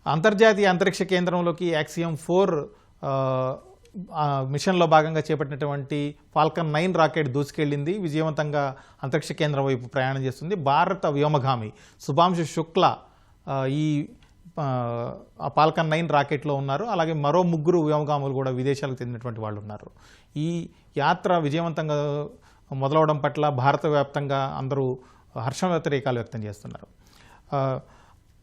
అంతర్జాతీయ అంతరిక్ష కేంద్రంలోకి యాక్సియం-4 మిషన్లో భాగంగా చేపట్టినటువంటి ఫాల్కన్ 9 రాకెట్ దూసుకెళ్లింది. విజయవంతంగా అంతరిక్ష కేంద్రం వైపు ప్రయాణం చేస్తుంది. భారత వ్యోమగామి శుభాంశు శుక్లా ఈ ఫాల్కన్ 9 రాకెట్లో ఉన్నారు. అలాగే మరో 3 వ్యోమగాములు కూడా విదేశాలకు చెందినటువంటి వాళ్ళు ఉన్నారు. ఈ యాత్ర విజయవంతంగా మొదలవడం పట్ల భారత వ్యాప్తంగా అందరూ హర్షవ్యతిరేకాలు వ్యక్తం చేస్తున్నారు.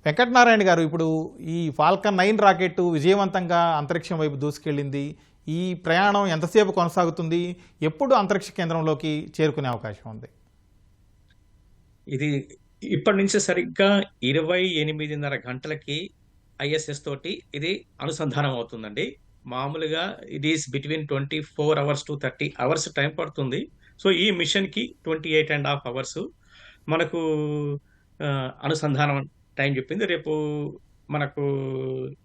వెంకటనారాయణ గారు, ఇప్పుడు ఈ ఫాల్కన్ 9 రాకెట్ విజయవంతంగా అంతరిక్షం వైపు దూసుకెళ్ళింది. ఈ ప్రయాణం ఎంతసేపు కొనసాగుతుంది? ఎప్పుడు అంతరిక్ష కేంద్రంలోకి చేరుకునే అవకాశం ఉంది? ఇది ఇప్పటి నుంచి సరిగ్గా 28:30 గంటలకి ISS తోటి ఇది అనుసంధానం అవుతుందండి. మామూలుగా it is between 24 hours to 30 hours time పడుతుంది. సో ఈ మిషన్కి 28.5 hours మనకు అనుసంధానం టైం చెప్పింది. రేపు మనకు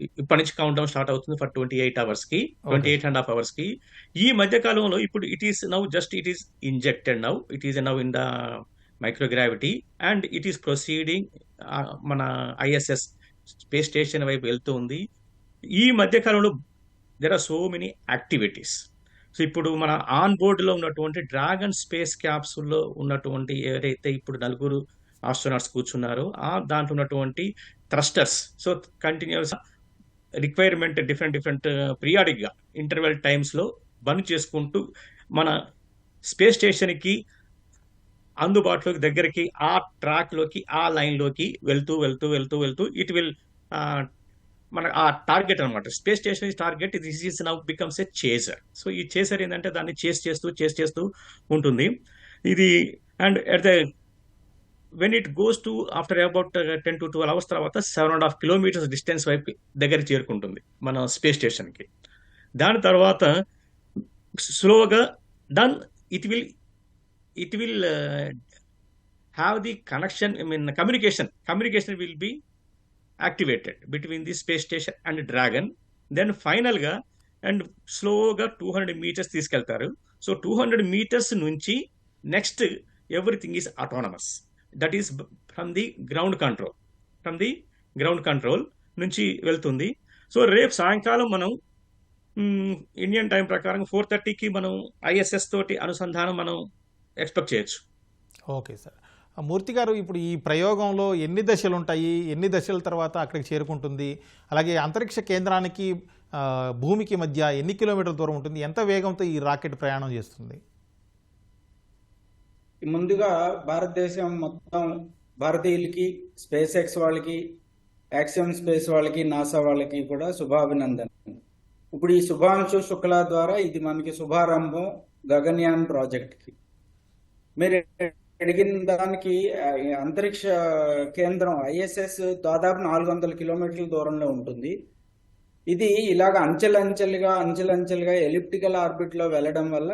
ఇప్పటి నుంచి కౌంట్ డౌన్ స్టార్ట్ అవుతుంది ఫర్ 28 hours కి, 28.5 hours కి. ఈ మధ్య కాలంలో ఇప్పుడు it is injected now, it is now in the microgravity and it is proceeding మన ISS స్పేస్ స్టేషన్ వైపు వెళ్తూ ఉంది. ఈ మధ్య కాలంలో there are so many activities. So ఇప్పుడు మన ఆన్ బోర్డులో ఉన్నటువంటి డ్రాగన్ స్పేస్ క్యాప్సూల్లో ఉన్నటువంటి ఎవరైతే ఇప్పుడు 4 ఆస్ట్రోనాట్స్ కూర్చున్నారో దాంట్లో ఉన్నటువంటి thrusters, so continuous requirement different పీరియాడిక్గా ఇంటర్వెల్ టైమ్స్లో బర్న్ చేసుకుంటూ మన స్పేస్ స్టేషన్కి అందుబాటులోకి దగ్గరికి ఆ ట్రాక్లోకి ఆ లైన్లోకి వెళ్తూ ఇట్ విల్ మన ఆ టార్గెట్ అనమాట. Space station target this is now becomes a chaser. So ఈ చేసర్ ఏంటంటే దాన్ని చేస్ చేస్తూ ఉంటుంది ఇది. And at the when it goes to after about 10 to 12 hours తర్వాత 7.5 kilometers డిస్టెన్స్ వైపు దగ్గరికి చేరుకుంటుంది మన స్పేస్ స్టేషన్కి. దాని తర్వాత స్లోగా then it will have the connection, communication will be activated between the space station and Dragon. Then final గా అండ్ స్లోగా 200 meters తీసుకెళ్తారు. సో 200 meters నుంచి next everything is autonomous. That is from the ground control నుంచి వెళ్తుంది. So రేపు సాయంకాలం మనం Indian time ప్రకారం 4:30కి మనం ISS తోటి అనుసంధానం మనం ఎక్స్పెక్ట్ చేయొచ్చు. Okay sir. మూర్తి గారు, ఇప్పుడు ఈ ప్రయోగంలో ఎన్ని దశలు ఉంటాయి? ఎన్ని దశల తర్వాత అక్కడికి చేరుకుంటుంది? అలాగే అంతరిక్ష కేంద్రానికి భూమికి మధ్య ఎన్ని కిలోమీటర్ల దూరం ఉంటుంది? ఎంత వేగంతో ఈ రాకెట్ ప్రయాణం చేస్తుంది? ముందుగా భారతదేశం మొత్తం భారతీయులకి, స్పేస్ ఎక్స్ వాళ్ళకి, యాక్సియం స్పేస్ వాళ్ళకి, నాసా వాళ్ళకి కూడా శుభాభినందన. ఇప్పుడు ఈ శుభాంశు శుక్లా ద్వారా ఇది మనకి శుభారంభం గగన్యాన్ ప్రాజెక్ట్కి. మీరు అడిగిన దానికి అంతరిక్ష కేంద్రం ISS దాదాపు 400 kilometers దూరంలో ఉంటుంది. ఇది ఇలాగ అంచెలంచెలుగా ఎలిప్టికల్ ఆర్బిట్లో వెళ్ళడం వల్ల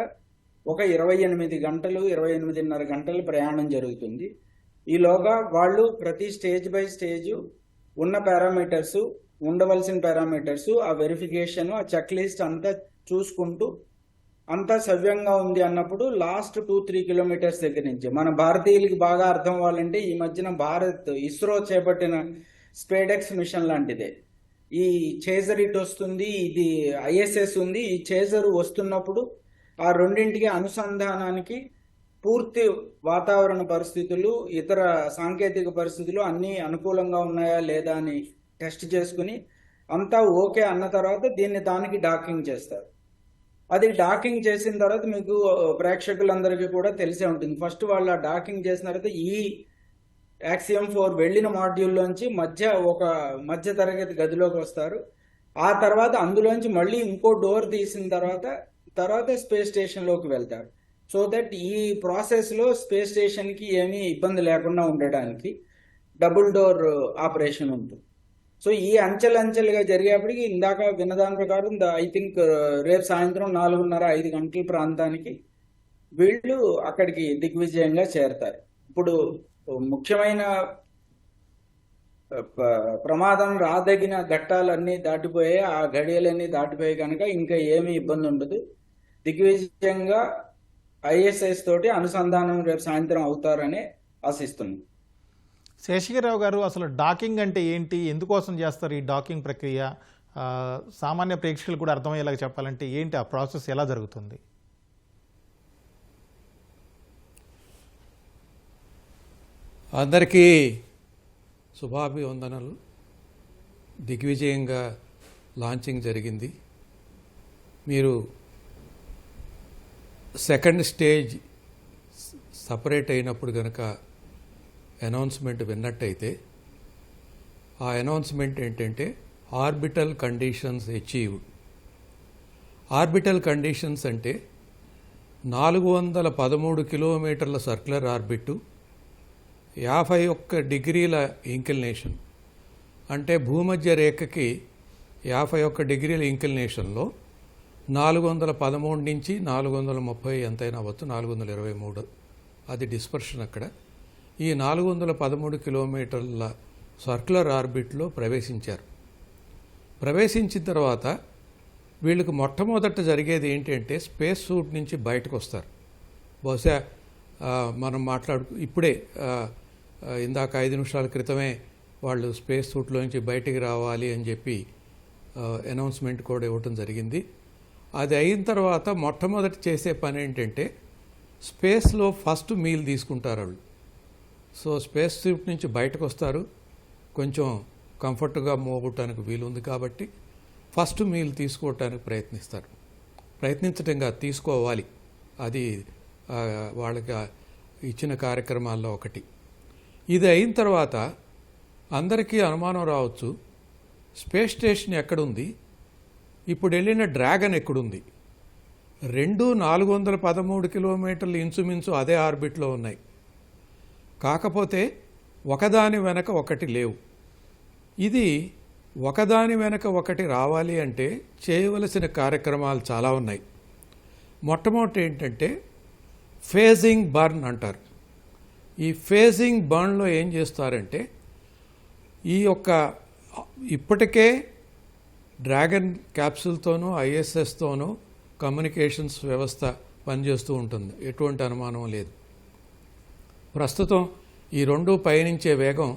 ఒక 28.5 గంటలు ప్రయాణం జరుగుతుంది. ఈలోగా వాళ్ళు ప్రతి స్టేజ్ బై స్టేజ్ ఉన్న పారామీటర్స్, ఉండవలసిన పారామీటర్స్, ఆ వెరిఫికేషన్, ఆ చెక్ లిస్ట్ అంతా చూసుకుంటూ అంతా సవ్యంగా ఉంది అన్నప్పుడు లాస్ట్ 2-3 kilometers దగ్గర నుంచి మన భారతీయులకి బాగా అర్థం అవ్వాలంటే ఈ మధ్యన ఇస్రో చేపట్టిన స్పేడెక్స్ మిషన్ లాంటిదే. ఈ చేజర్ ఇటు వస్తుంది, ఇది ISS ఉంది. ఈ చేజర్ వస్తున్నప్పుడు ఆ రెండింటికి అనుసంధానానికి పూర్తి వాతావరణ పరిస్థితులు, ఇతర సాంకేతిక పరిస్థితులు అన్నీ అనుకూలంగా ఉన్నాయా లేదా అని టెస్ట్ చేసుకుని అంతా ఓకే అన్న తర్వాత దీన్ని దానికి డాకింగ్ చేస్తారు. అది డాకింగ్ చేసిన తర్వాత మీకు ప్రేక్షకులందరికీ కూడా తెలిసే ఉంటుంది. ఫస్ట్ వాళ్ళు డాకింగ్ చేసిన తర్వాత ఈ యాక్సియం-4 వెళ్ళిన మాడ్యూల్లోంచి ఒక మధ్య తరగతి గదిలోకి వస్తారు. ఆ తర్వాత అందులోంచి మళ్ళీ ఇంకో డోర్ తీసిన తర్వాత స్పేస్ స్టేషన్లోకి వెళ్తారు. సో దట్ ఈ ప్రాసెస్లో స్పేస్ స్టేషన్కి ఏమీ ఇబ్బంది లేకుండా ఉండడానికి డబుల్ డోర్ ఆపరేషన్ ఉంటుంది. సో ఈ అంచెలుగా జరిగేప్పటికి ఇందాక విన్నదాని ప్రకారం ఐ థింక్ రేపు సాయంత్రం 4:30-5 గంటల ప్రాంతానికి వీళ్ళు అక్కడికి దిగ్విజయంగా చేరతారు. ఇప్పుడు ముఖ్యమైన ప్రమాదం రాదగిన ఘట్టాలన్నీ దాటిపోయాయి, ఆ గడియలన్నీ దాటిపోయాయి కనుక ఇంకా ఏమీ ఇబ్బంది ఉండదు. దిగ్విజయంగా ISS తోటి అనుసంధానం రేపు సాయంత్రం అవుతారని ఆశిస్తున్నాం. శేషగిరిరావు గారు, అసలు డాకింగ్ అంటే ఏంటి, ఎందుకోసం చేస్తారు ఈ డాకింగ్ ప్రక్రియ? సామాన్య ప్రేక్షకులు కూడా అర్థమయ్యేలాగా చెప్పాలంటే ఏంటి ఆ ప్రాసెస్, ఎలా జరుగుతుంది? అందరికీ శుభాభివందనలు. దిగ్విజయంగా లాంచింగ్ జరిగింది. మీరు సెకండ్ స్టేజ్ సపరేట్ అయినప్పుడు కనుక అనౌన్స్మెంట్ విన్నట్టయితే, ఆ అనౌన్స్మెంట్ ఏంటంటే orbital conditions achieved. Orbital conditions అంటే 413 కిలోమీటర్ల సర్క్యులర్ ఆర్బిట్, 51 డిగ్రీల ఇంక్లినేషన్, అంటే భూమధ్య రేఖకి 51 డిగ్రీల ఇంక్లినేషన్లో 413 నుంచి 430 ఎంతైనా అవ్వచ్చు, 423 అది డిస్పర్షన్. అక్కడ ఈ 413 కిలోమీటర్ల సర్క్యులర్ ఆర్బిట్లో ప్రవేశించారు. ప్రవేశించిన తర్వాత వీళ్ళకి మొట్టమొదట జరిగేది ఏంటంటే స్పేస్ సూట్ నుంచి బయటకు వస్తారు. బహుశా మనం ఇప్పుడే ఇందాక 5 నిమిషాల క్రితమే వాళ్ళు స్పేస్ సూట్లోంచి బయటికి రావాలి అని చెప్పి అనౌన్స్మెంట్ కూడా ఇవ్వటం జరిగింది. అది అయిన తర్వాత మొట్టమొదటి చేసే పని ఏంటంటే స్పేస్లో ఫస్ట్ మీల్ తీసుకుంటారు వాళ్ళు. సో స్పేస్ సూట్ నుంచి బయటకు వస్తారు, కొంచెం కంఫర్ట్గా మూవ్ అవ్వటానికి వీలుంది కాబట్టి ఫస్ట్ మీల్ తీసుకోవటానికి ప్రయత్నించటంగా తీసుకోవాలి. అది వాళ్ళకి ఇచ్చిన కార్యక్రమాల్లో ఒకటి. ఇది అయిన తర్వాత అందరికీ అనుమానం రావచ్చు, స్పేస్ స్టేషన్ ఎక్కడుంది, ఇప్పుడు వెళ్ళిన డ్రాగన్ ఎక్కడుంది? 413 కిలోమీటర్లు ఇంచుమించు అదే ఆర్బిట్లో ఉన్నాయి. కాకపోతే ఒకదాని వెనక ఒకటి లేవు. ఇది ఒకదాని వెనక ఒకటి రావాలి అంటే చేయవలసిన కార్యక్రమాలు చాలా ఉన్నాయి. మొట్టమొదటి ఏంటంటే ఫేజింగ్ బర్న్ అంటారు. ఈ ఫేజింగ్ బర్న్లో ఏం చేస్తారంటే, ఇప్పటికే డ్రాగన్ క్యాప్సూల్తోనూ ఐఎస్ఎస్తోనూ కమ్యూనికేషన్స్ వ్యవస్థ పనిచేస్తూ ఉంటుంది, ఎటువంటి అనుమానం లేదు. ప్రస్తుతం ఈ రెండు పయనించే వేగం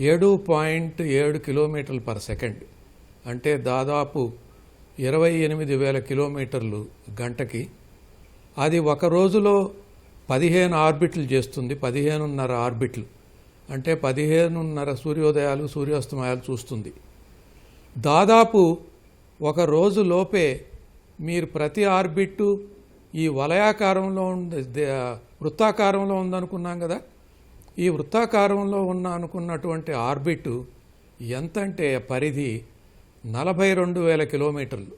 7.7 కిలోమీటర్లు పర్ సెకండ్, అంటే దాదాపు 28,000 కిలోమీటర్లు గంటకి. అది ఒక రోజులో 15 ఆర్బిట్లు చేస్తుంది, 15.5 ఆర్బిట్లు, అంటే 15.5 సూర్యోదయాలు సూర్యాస్తమయాలు చూస్తుంది. దాదాపు ఒక రోజు లోపే మీరు ప్రతి ఆర్బిట్ ఈ వలయాకారంలో వృత్తాకారంలో ఉందనుకున్నాం కదా, ఈ వృత్తాకారంలో అనుకున్నటువంటి ఆర్బిట్ ఎంత అంటే పరిధి 42,000 కిలోమీటర్లు.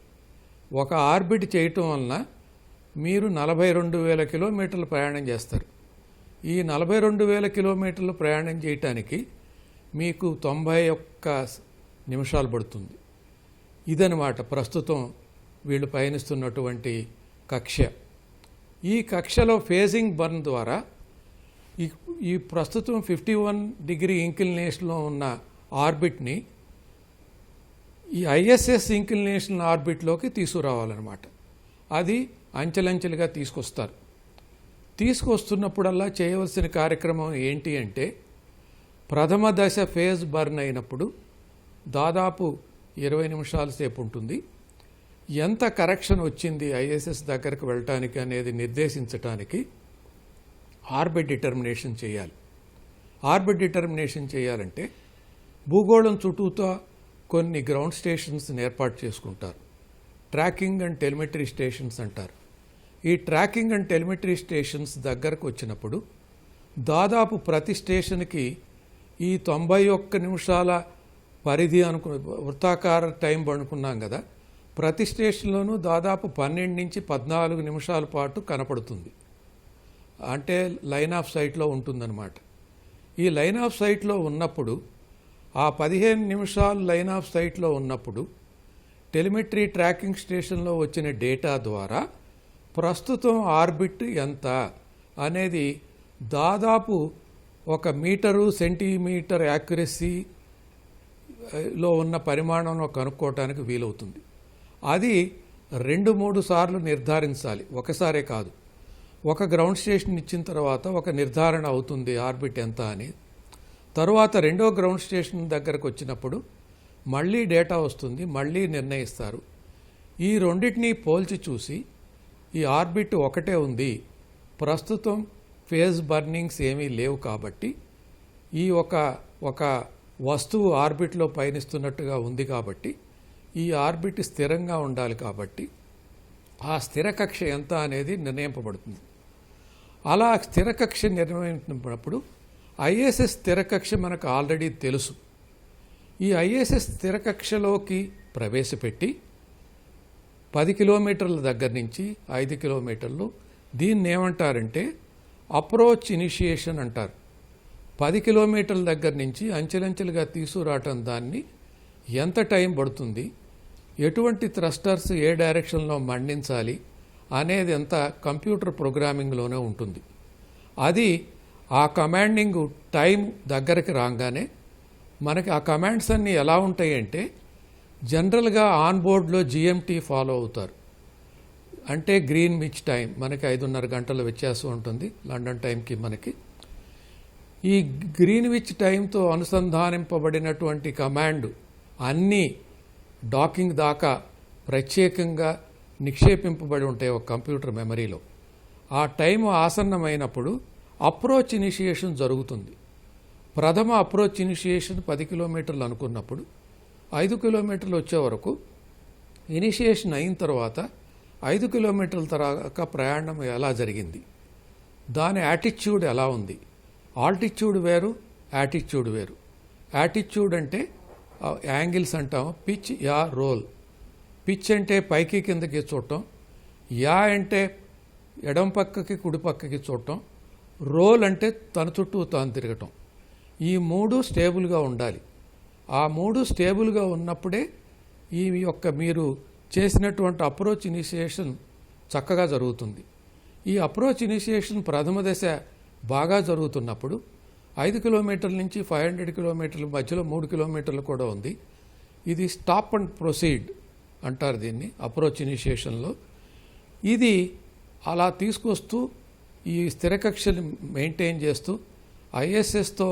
ఒక ఆర్బిట్ చేయటం వలన మీరు 42,000 కిలోమీటర్లు ప్రయాణం చేస్తారు. ఈ 42,000 కిలోమీటర్లు ప్రయాణం చేయటానికి మీకు 91 నిమిషాలు పడుతుంది. ఇదనమాట ప్రస్తుతం వీళ్ళు పయనిస్తున్నటువంటి కక్ష. ఈ కక్షలో ఫేజింగ్ బర్న్ ద్వారా ఈ ప్రస్తుతం 51 డిగ్రీ ఇంక్లినేషన్లో ఉన్న ఆర్బిట్ని ఈ ఐఎస్ఎస్ ఇంక్లినేషన్ ఆర్బిట్లోకి తీసుకురావాలన్నమాట. అది అంచెలంచెలుగా తీసుకొస్తారు. తీసుకొస్తున్నప్పుడల్లా చేయవలసిన కార్యక్రమం ఏంటి అంటే, ప్రథమ దశ ఫేజ్ బర్న్ అయినప్పుడు దాదాపు 20 నిమిషాల సేపు ఉంటుంది. ఎంత కరెక్షన్ వచ్చింది ఐఎస్ఎస్ దగ్గరకు వెళ్ళటానికి అనేది నిర్దేశించటానికి ఆర్బిట్ డిటర్మినేషన్ చేయాలి. ఆర్బిట్ డిటర్మినేషన్ చేయాలంటే భూగోళం చుట్టూతో కొన్ని గ్రౌండ్ స్టేషన్స్ని ఏర్పాటు చేసుకుంటారు. ట్రాకింగ్ అండ్ టెలిమెట్రీ స్టేషన్స్ అంటారు. ఈ ట్రాకింగ్ అండ్ టెలిమెట్రీ స్టేషన్స్ దగ్గరకు వచ్చినప్పుడు దాదాపు ప్రతి స్టేషన్కి ఈ 91 నిమిషాల పరిధి వృత్తాకార టైం అనుకున్నాం కదా, ప్రతి స్టేషన్లోనూ దాదాపు 12 నుంచి 14 నిమిషాల పాటు కనపడుతుంది. అంటే లైన్ ఆఫ్ సైట్లో ఉంటుందన్నమాట. ఈ లైన్ ఆఫ్ సైట్లో ఉన్నప్పుడు, ఆ 15 నిమిషాలు లైన్ ఆఫ్ సైట్లో ఉన్నప్పుడు టెలిమెట్రీ ట్రాకింగ్ స్టేషన్లో వచ్చిన డేటా ద్వారా ప్రస్తుతం ఆర్బిట్ ఎంత అనేది దాదాపు 1 మీటరు సెంటీమీటర్ యాక్యురసీలో ఉన్న పరిమాణంలో కనుక్కోవటానికి వీలవుతుంది. అది 2-3 సార్లు నిర్ధారించాలి, ఒకసారే కాదు. ఒక గ్రౌండ్ స్టేషన్ ఇచ్చిన తర్వాత ఒక నిర్ధారణ అవుతుంది ఆర్బిట్ ఎంత అని. తరువాత రెండో గ్రౌండ్ స్టేషన్ దగ్గరకు వచ్చినప్పుడు మళ్ళీ డేటా వస్తుంది, మళ్ళీ నిర్ణయిస్తారు. ఈ రెండింటినీ పోల్చి చూసి ఈ ఆర్బిట్ ఒకటే ఉంది, ప్రస్తుతం ఫేజ్ బర్నింగ్స్ ఏమీ లేవు కాబట్టి ఈ ఒక వస్తువు ఆర్బిట్లో పయనిస్తున్నట్టుగా ఉంది కాబట్టి ఈ ఆర్బిట్ స్థిరంగా ఉండాలి కాబట్టి ఆ స్థిర కక్ష ఎంత అనేది నిర్ణయింపబడుతుంది. అలా స్థిర కక్ష నిర్ణయించినప్పుడు ఐఎస్ఎస్ స్థిర కక్ష మనకు ఆల్రెడీ తెలుసు. ఈ ఐఎస్ఎస్ స్థిర కక్షలోకి ప్రవేశపెట్టి 10 కిలోమీటర్ల దగ్గర నుంచి 5 కిలోమీటర్లు దీన్ని ఏమంటారంటే అప్రోచ్ ఇనిషియేషన్ అంటారు. 10 కిలోమీటర్ల దగ్గర నుంచి అంచెలంచెలుగా తీసుకురావటం దాన్ని ఎంత టైం పడుతుంది, ఎటువంటి థ్రస్టర్స్ ఏ డైరెక్షన్లో మండించాలి అనేది ఎంత కంప్యూటర్ ప్రోగ్రామింగ్లోనే ఉంటుంది. అది ఆ కమాండింగ్ టైం దగ్గరికి రాగానే మనకి ఆ కమాండ్స్ అన్నీ ఎలా ఉంటాయంటే జనరల్గా ఆన్ బోర్డ్లో జిఎంటీ ఫాలో అవుతారు. అంటే గ్రీన్విచ్ టైం మనకి 5:30 గంటల వ్యత్యాసం ఉంటుంది లండన్ టైంకి. మనకి ఈ గ్రీన్విచ్ టైంతో అనుసంధానింపబడినటువంటి కమాండ్ అన్నీ డాకింగ్ దాకా ప్రత్యేకంగా నిక్షేపింపబడి ఉంటాయి ఒక కంప్యూటర్ మెమరీలో. ఆ టైం ఆసన్నమైనప్పుడు అప్రోచ్ ఇనిషియేషన్ జరుగుతుంది. ప్రథమ అప్రోచ్ ఇనిషియేషన్ 10 కిలోమీటర్లు అనుకున్నప్పుడు 5 కిలోమీటర్లు వచ్చే వరకు ఇనిషియేషన్ అయిన తర్వాత 5 కిలోమీటర్ల తర్వాత ప్రయాణం ఎలా జరిగింది, దాని యాటిట్యూడ్ ఎలా ఉంది. ఆల్టిట్యూడ్ వేరు, యాటిట్యూడ్ వేరు. యాటిట్యూడ్ అంటే యాంగిల్స్ అంటాం, పిచ్ యా రోల్. పిచ్ అంటే పైకి కిందకి చూడటం, యా అంటే ఎడం పక్కకి కుడి పక్కకి చూడటం, రోల్ అంటే తన చుట్టూ తాను తిరగటం. ఈ 3 స్టేబుల్గా ఉండాలి. ఆ 3 స్టేబుల్గా ఉన్నప్పుడే ఈ యొక్క మీరు చేసినటువంటి అప్రోచ్ ఇనిషియేషన్ చక్కగా జరుగుతుంది. ఈ అప్రోచ్ ఇనిషియేషన్ ప్రథమ దశ బాగా జరుగుతున్నప్పుడు 5 కిలోమీటర్ల నుంచి 500 కిలోమీటర్ల మధ్యలో 3 కిలోమీటర్లు కూడా ఉంది. ఇది స్టాప్ అండ్ ప్రొసీడ్ అంటారు దీన్ని అప్రోచ్ ఇనిషియేషన్లో. ఇది అలా తీసుకొస్తూ ఈ స్థిర కక్షని మెయింటైన్ చేస్తూ ఐఎస్ఎస్తో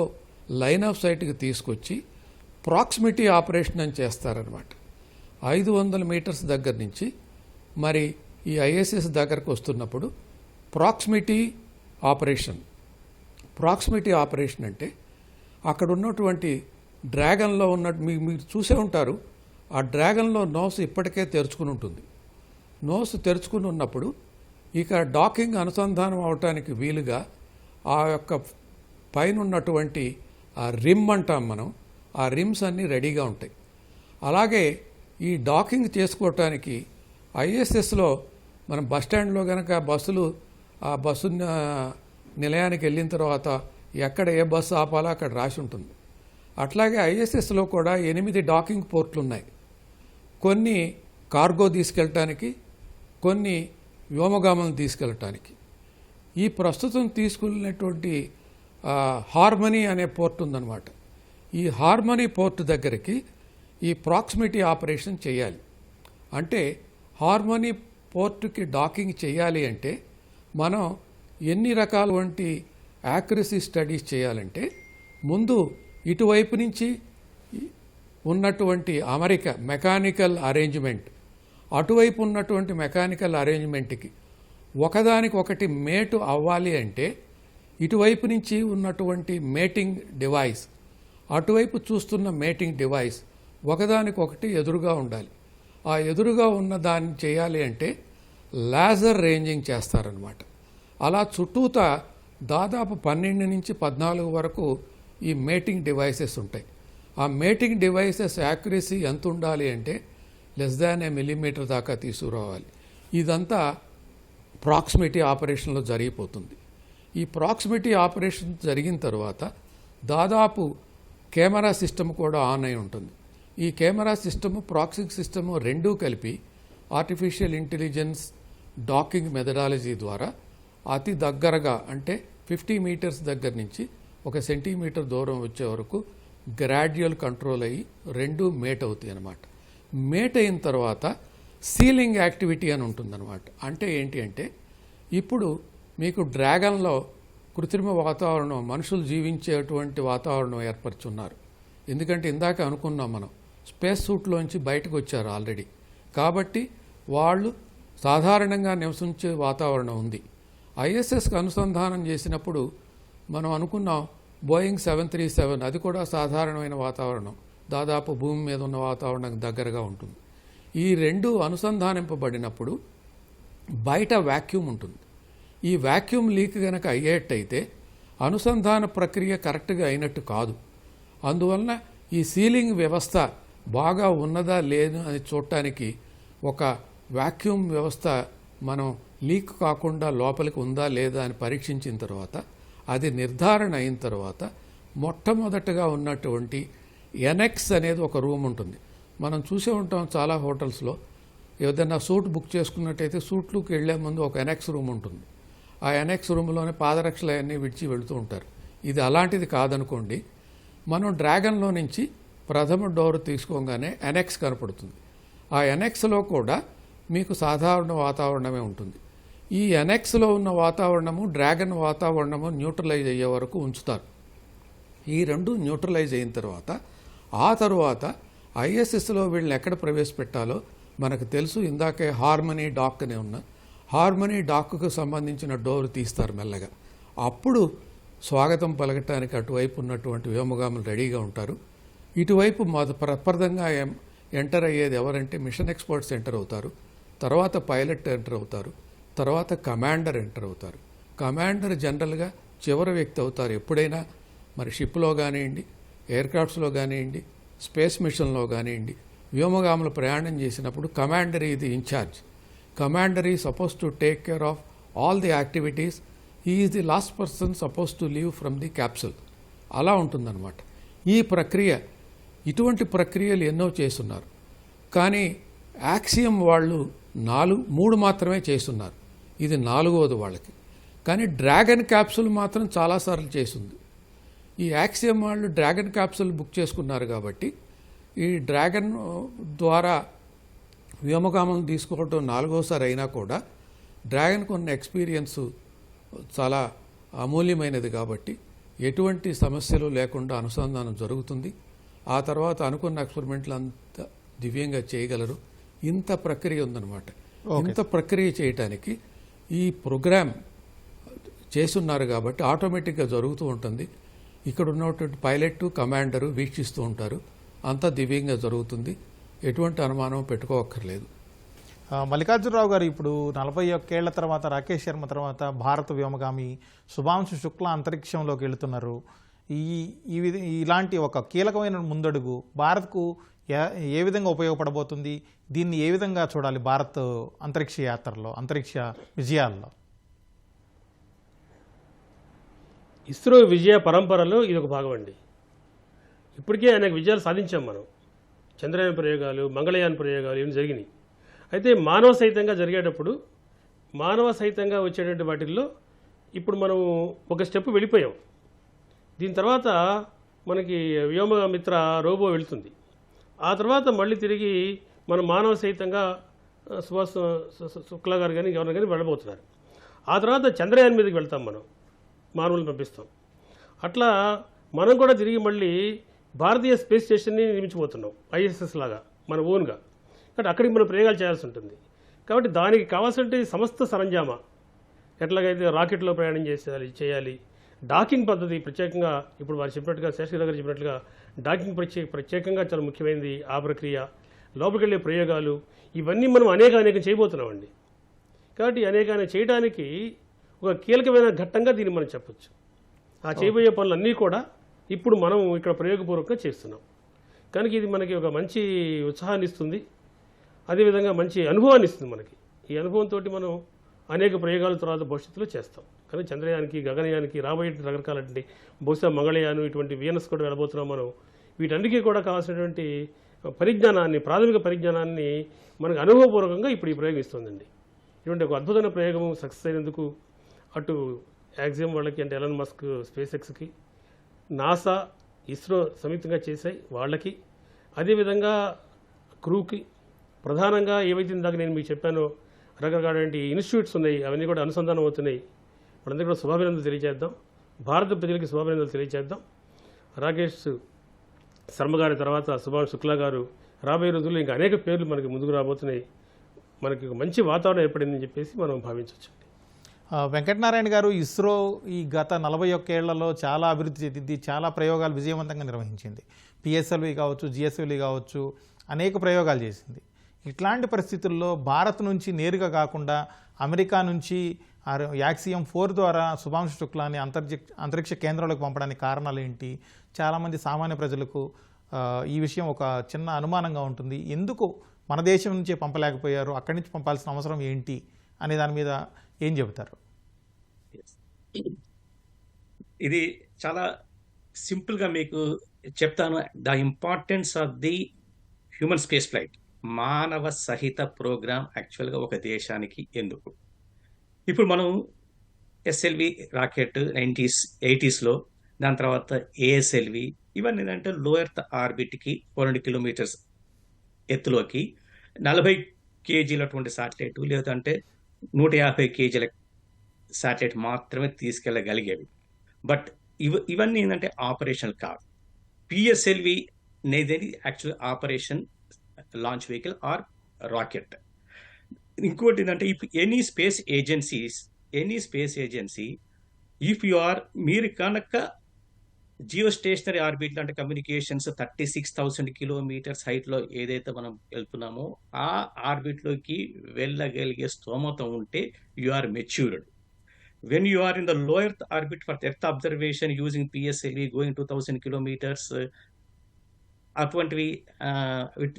లైన్ ఆఫ్ సైట్కి తీసుకొచ్చి ప్రాక్సిమిటీ ఆపరేషన్ అని చేస్తారనమాట. 500 మీటర్స్ దగ్గర నుంచి మరి ఈ ఐఎస్ఎస్ దగ్గరకు వస్తున్నప్పుడు ప్రాక్సిమిటీ ఆపరేషన్. ప్రాక్సిమిటీ ఆపరేషన్ అంటే అక్కడ ఉన్నటువంటి డ్రాగన్లో మీరు చూసే ఉంటారు, ఆ డ్రాగన్లో నోస్ ఇప్పటికే తెరుచుకుని ఉంటుంది. నోస్ తెరుచుకుని ఉన్నప్పుడు ఇక డాకింగ్ అనుసంధానం అవటానికి వీలుగా ఆ యొక్క పైన ఉన్నటువంటి ఆ రిమ్ అంటాం మనం, ఆ రిమ్స్ అన్నీ రెడీగా ఉంటాయి. అలాగే ఈ డాకింగ్ చేసుకోవటానికి ఐఎస్ఎస్లో మనం బస్టాండ్లో కనుక ఆ బస్సు నిలయానికి వెళ్ళిన తర్వాత ఎక్కడ ఏ బస్సు ఆపాలో అక్కడ రాసి ఉంటుంది. అట్లాగే ఐఎస్ఎస్లో కూడా 8 డాకింగ్ పోర్ట్లు ఉన్నాయి. కొన్ని కార్గో తీసుకెళ్ళటానికి, కొన్ని వ్యోమగాములను తీసుకెళ్ళటానికి. ఈ ప్రస్తుతం తీసుకున్నటువంటి హార్మనీ అనే పోర్ట్ ఉందన్నమాట. ఈ హార్మనీ పోర్ట్ దగ్గరికి ఈ ప్రాక్సిమిటీ ఆపరేషన్ చేయాలి. అంటే హార్మనీ పోర్టుకి డాకింగ్ చేయాలి అంటే మనం ఎన్ని రకాల వంటి యాక్యురసీ స్టడీస్ చేయాలంటే ముందు ఇటువైపు నుంచి ఉన్నటువంటి అమరిక మెకానికల్ అరేంజ్మెంట్, అటువైపు ఉన్నటువంటి మెకానికల్ అరేంజ్మెంట్కి ఒకదానికొకటి మేటు అవ్వాలి అంటే ఇటువైపు నుంచి ఉన్నటువంటి మేటింగ్ డివైస్, అటువైపు చూస్తున్న మేటింగ్ డివైస్ ఒకదానికొకటి ఎదురుగా ఉండాలి. ఆ ఎదురుగా ఉన్న దాన్ని చేయాలి అంటే లేజర్ రేంజింగ్ చేస్తారనమాట. అలా చుట్టూతా దాదాపు 12 నుంచి 14 వరకు ఈ మేటింగ్ డివైసెస్ ఉంటాయి. ఆ మేటింగ్ డివైసెస్ యాక్యురసీ ఎంత ఉండాలి అంటే <1 మిల్లీమీటర్ దాకా తీసుకురావాలి. ఇదంతా ప్రాక్సిమిటీ ఆపరేషన్లో జరిగిపోతుంది. ఈ ప్రాక్సిమిటీ ఆపరేషన్ జరిగిన తర్వాత దాదాపు కెమెరా సిస్టమ్ కూడా ఆన్ అయి ఉంటుంది. ఈ కెమెరా సిస్టము, ప్రాక్సింగ్ సిస్టము రెండూ కలిపి ఆర్టిఫిషియల్ ఇంటెలిజెన్స్ డాకింగ్ మెథడాలజీ ద్వారా అతి దగ్గరగా అంటే 50 మీటర్స్ దగ్గర నుంచి 1 సెంటీమీటర్ దూరం వచ్చే వరకు గ్రాడ్యువల్ కంట్రోల్ అయ్యి రెండూ మేట్ అవుతాయి అన్నమాట. మేట్ అయిన తర్వాత సీలింగ్ యాక్టివిటీ అని ఉంటుందన్నమాట. అంటే ఏంటి అంటే ఇప్పుడు మీకు డ్రాగన్లో కృత్రిమ వాతావరణం, మనుషులు జీవించేటువంటి వాతావరణం ఏర్పరచున్నారు. ఎందుకంటే ఇందాక అనుకున్నాం మనం, స్పేస్ సూట్లోంచి బయటకు వచ్చారు ఆల్రెడీ. కాబట్టి వాళ్ళు సాధారణంగా నివసించే వాతావరణం ఉంది. ఐఎస్ఎస్కి అనుసంధానం చేసినప్పుడు మనం అనుకున్నాం బోయింగ్ 737, అది కూడా సాధారణమైన వాతావరణం, దాదాపు భూమి మీద ఉన్న వాతావరణానికి దగ్గరగా ఉంటుంది. ఈ రెండు అనుసంధానింపబడినప్పుడు బయట వాక్యూమ్ ఉంటుంది. ఈ వాక్యూమ్ లీక్ కనుక అయ్యేటైతే అనుసంధాన ప్రక్రియ కరెక్ట్గా అయినట్టు కాదు. అందువలన ఈ సీలింగ్ వ్యవస్థ బాగా ఉన్నదా లేదు అని చూడటానికి ఒక వాక్యూమ్ వ్యవస్థ మనం లీక్ కాకుండా లోపలికి ఉందా లేదా అని పరీక్షించిన తర్వాత, అది నిర్ధారణ అయిన తర్వాత మొట్టమొదటగా ఉన్నటువంటి ఎనెక్స్ అనేది ఒక రూమ్ ఉంటుంది. మనం చూసే ఉంటాం చాలా హోటల్స్లో, ఏదైనా సూట్ బుక్ చేసుకున్నట్టయితే సూట్లోకి వెళ్లే ముందు ఒక ఎనెక్స్ రూమ్ ఉంటుంది. ఆ ఎనెక్స్ రూమ్లోనే పాదరక్షలు అవన్నీ విడిచి వెళుతూ ఉంటారు. ఇది అలాంటిది కాదనుకోండి. మనం డ్రాగన్లో నుంచి ప్రథమ డోర్ తీసుకోగానే ఎనెక్స్ కనపడుతుంది. ఆ ఎనెక్స్లో కూడా మీకు సాధారణ వాతావరణమే ఉంటుంది. ఈ ఎనెక్స్లో ఉన్న వాతావరణము డ్రాగన్ వాతావరణము న్యూట్రలైజ్ అయ్యే వరకు ఉంచుతారు. ఈ రెండు న్యూట్రలైజ్ అయిన తర్వాత ఆ తరువాత ఐఎస్ఎస్లో వీళ్ళని ఎక్కడ ప్రవేశపెట్టాలో మనకు తెలుసు. ఇందాకే హార్మనీ డాక్ అని ఉన్న హార్మనీ డాక్కు సంబంధించిన డోర్ తీస్తారు మెల్లగా. అప్పుడు స్వాగతం పలకటానికి అటువైపు ఉన్నటువంటి వ్యోమగాములు రెడీగా ఉంటారు. ఇటువైపు ప్రప్రదంగా ఎంటర్ అయ్యేది ఎవరంటే మిషన్ ఎక్స్పర్ట్స్ ఎంటర్ అవుతారు, తర్వాత పైలట్ ఎంటర్ అవుతారు, తర్వాత కమాండర్ ఎంటర్ అవుతారు. కమాండర్ జనరల్గా చివరి వ్యక్తి అవుతారు ఎప్పుడైనా. మరి షిప్లో కానివ్వండి, ఎయిర్క్రాఫ్ట్స్లో కానివ్వండి, స్పేస్ మిషన్లో కానివ్వండి, వ్యోమగాములు ప్రయాణం చేసినప్పుడు కమాండర్ ఇది ఇన్ఛార్జ్. కమాండర్ ఈ suppose to take care of all the activities. He is the last person suppose to leave from the capsule. అలా ఉంటుందన్నమాట ఈ ప్రక్రియ. ఇటువంటి ప్రక్రియలు ఎన్నో చేస్తున్నారు. కానీ యాక్సియం వాళ్ళు 3 మాత్రమే చేస్తున్నారు. ఇది 4వది వాళ్ళకి. కానీ డ్రాగన్ క్యాప్సుల్ మాత్రం చాలాసార్లు చేసింది. ఈ యాక్సియం వాళ్ళు డ్రాగన్ క్యాప్సుల్ బుక్ చేసుకున్నారు కాబట్టి ఈ డ్రాగన్ ద్వారా వ్యోమగామం తీసుకోవటం 4వసారి అయినా కూడా డ్రాగన్కు ఉన్న ఎక్స్పీరియన్స్ చాలా అమూల్యమైనది కాబట్టి ఎటువంటి సమస్యలు లేకుండా అనుసంధానం జరుగుతుంది. ఆ తర్వాత అనుకున్న ఎక్స్పెరిమెంట్లు అంతా దివ్యంగా చేయగలరు. ఇంత ప్రక్రియ ఉందన్నమాట. ఇంత ప్రక్రియ చేయటానికి ఈ ప్రోగ్రామ్ చేస్తున్నారు కాబట్టి ఆటోమేటిక్గా జరుగుతూ ఉంటుంది. ఇక్కడ ఉన్నటువంటి పైలట్, కమాండరు వీక్షిస్తూ ఉంటారు. అంతా దివ్యంగా జరుగుతుంది. ఎటువంటి అనుమానం పెట్టుకోవక్కర్లేదు. మల్లికార్జునరావు గారు, ఇప్పుడు 41 ఏళ్ల తర్వాత రాకేష్ శర్మ తర్వాత భారత వ్యోమగామి శుభాంశు శుక్లా అంతరిక్షంలోకి వెళుతున్నారు. ఇలాంటి ఒక కీలకమైన ముందడుగు భారత్కు ఏ విధంగా ఉపయోగపడబోతుంది? దీన్ని ఏ విధంగా చూడాలి భారత్ అంతరిక్ష యాత్రలో, అంతరిక్ష విజయాల్లో? ఇస్రో విజయ పరంపరలో ఇది ఒక భాగం అండి. ఇప్పటికే అనేక విజయాలు సాధించాం మనం. చంద్రయాన్ ప్రయోగాలు, మంగళయాన్ ప్రయోగాలు ఇవన్నీ జరిగినాయి. అయితే మానవ సహితంగా జరిగేటప్పుడు మానవ సహితంగా వచ్చేటువంటి వాటిల్లో ఇప్పుడు మనం ఒక స్టెప్ వెళ్ళిపోయాం. దీని తర్వాత మనకి వ్యోమమిత్ర రోబో వెళుతుంది. ఆ తర్వాత మళ్ళీ తిరిగి మనం మానవ సహితంగా సుభాష్ శుక్లా గారు కానీ ఎవరైనా కానీ వెళ్ళబోతున్నారు. ఆ తర్వాత చంద్రయాన్ మీదకి వెళ్తాం, మనం మానవులను పంపిస్తాం. అట్లా మనం కూడా తిరిగి మళ్ళీ భారతీయ స్పేస్ స్టేషన్ని నిర్మించబోతున్నాం, ఐఎస్ఎస్ లాగా మన ఓన్గా. కాబట్టి అక్కడికి మనం ప్రయోగాలు చేయాల్సి ఉంటుంది. కాబట్టి దానికి కావాల్సిన సమస్త సరంజామా ఎట్లాగైతే రాకెట్లో ప్రయాణం చేయాలి. డాకింగ్ పద్ధతి ప్రత్యేకంగా ఇప్పుడు వారు చెప్పినట్టుగా, శేషగిరి గారు చెప్పినట్లుగా డాకింగ్ ప్రత్యేకంగా చాలా ముఖ్యమైనది. ఆ ప్రక్రియ, లోపలికి వెళ్ళే ప్రయోగాలు, ఇవన్నీ మనం అనేక చేయబోతున్నామండి. కాబట్టి అనేక చేయడానికి ఒక కీలకమైన ఘట్టంగా దీన్ని మనం చెప్పచ్చు. ఆ చేయబోయే పనులన్నీ కూడా ఇప్పుడు మనం ఇక్కడ ప్రయోగపూర్వకంగా చేస్తున్నాం. కనుక ఇది మనకి ఒక మంచి ఉత్సాహాన్ని ఇస్తుంది, అదేవిధంగా మంచి అనుభవాన్ని ఇస్తుంది మనకి. ఈ అనుభవంతో మనం అనేక ప్రయోగాల తర్వాత భవిష్యత్తులో చేస్తాం. కానీ చంద్రయానికి, గగనయానికి, రాబోయే రకరకాలంటే బహుశా మంగళయాను, ఇటువంటి వీనస్ కూడా వెళ్ళబోతున్నాం మనం. వీటన్నిటికీ కూడా కావాల్సినటువంటి పరిజ్ఞానాన్ని, ప్రాథమిక పరిజ్ఞానాన్ని మనకు అనుభవపూర్వకంగా ఇప్పుడు ఈ ప్రయోగం ఇస్తుందండి. ఇటువంటి ఒక అద్భుతమైన ప్రయోగం సక్సెస్ అయినందుకు అటు యాక్సియం వాళ్ళకి, అంటే ఎలన్ మస్క్ స్పేస్ ఎక్స్కి, నాసా, ఇస్రో సంయుక్తంగా చేశాయి వాళ్ళకి, అదేవిధంగా క్రూకి, ప్రధానంగా ఏవైతే ఇందాక నేను మీకు చెప్పానో రకరకాల ఇన్స్టిట్యూట్స్ ఉన్నాయి, అవన్నీ కూడా అనుసంధానం అవుతున్నాయి. మనందరికీ కూడా శుభాభినందనలు తెలియజేద్దాం. భారత ప్రజలకి శుభాభినందనలు తెలియజేద్దాం. రాకేష్ శర్మ గారి తర్వాత సుభాష్ శుక్లా గారు రాబోయే రోజుల్లో ఇంకా అనేక పేర్లు మనకి ముందుకు రాబోతున్నాయి. మనకి ఒక మంచి వాతావరణం ఏర్పడిందని చెప్పేసి మనం భావించవచ్చు. వెంకటనారాయణ గారు, ఇస్రో ఈ గత 41 ఏళ్లలో చాలా అభివృద్ధి చెందింది, చాలా ప్రయోగాలు విజయవంతంగా నిర్వహించింది. పిఎస్ఎల్వి కావచ్చు, జిఎస్ఎల్వి కావచ్చు, అనేక ప్రయోగాలు చేసింది. ఇట్లాంటి పరిస్థితుల్లో భారత్ నుంచి నేరుగా కాకుండా అమెరికా నుంచి యాక్సియం 4 ద్వారా శుభాంశు శుక్లాని అంతరిక్ష కేంద్రంలోకి పంపడానికి కారణాలు ఏంటి? చాలామంది సామాన్య ప్రజలకు ఈ విషయం ఒక చిన్న అనుమానంగా ఉంటుంది. ఎందుకు మన దేశం నుంచే పంపలేకపోయారు, అక్కడి నుంచి పంపాల్సిన అవసరం ఏంటి అనే దాని మీద ఏం చెబుతారు? ఇది చాలా సింపుల్గా మీకు చెప్తాను. The importance of the human space flight, మానవ సహిత ప్రోగ్రామ్ యాక్చువల్గా ఒక దేశానికి ఎందుకు. ఇప్పుడు మనం ఎస్ఎల్వి రాకెట్ 80s దాని తర్వాత ఏఎస్ఎల్వి, ఇవన్నీ ఏంటంటే లో ఎర్త్ ఆర్బిట్కి 400 కిలోమీటర్స్ ఎత్తులోకి 40 kg శాటిలైట్ లేదంటే 150 kg శాటిలైట్ మాత్రమే తీసుకెళ్ళగలిగేవి. బట్ ఇవన్నీ ఏంటంటే ఆపరేషనల్ కాదు. పిఎస్ఎల్వి అనేది actual operation launch vehicle or rocket. ఇంకోటి ఏంటంటే any space agency if you are, మీరు కనుక జియో స్టేషనరీ ఆర్బిట్ అంటే కమ్యూనికేషన్స్ 36,000 కిలోమీటర్స్ హైట్లో ఏదైతే మనం వెళ్తున్నామో ఆ ఆర్బిట్లోకి వెళ్ళగలిగే స్తోమత ఉంటే you are matured. When you are in the low earth orbit for earth observation using PSLV going 2,000 kilometres, అటువంటివి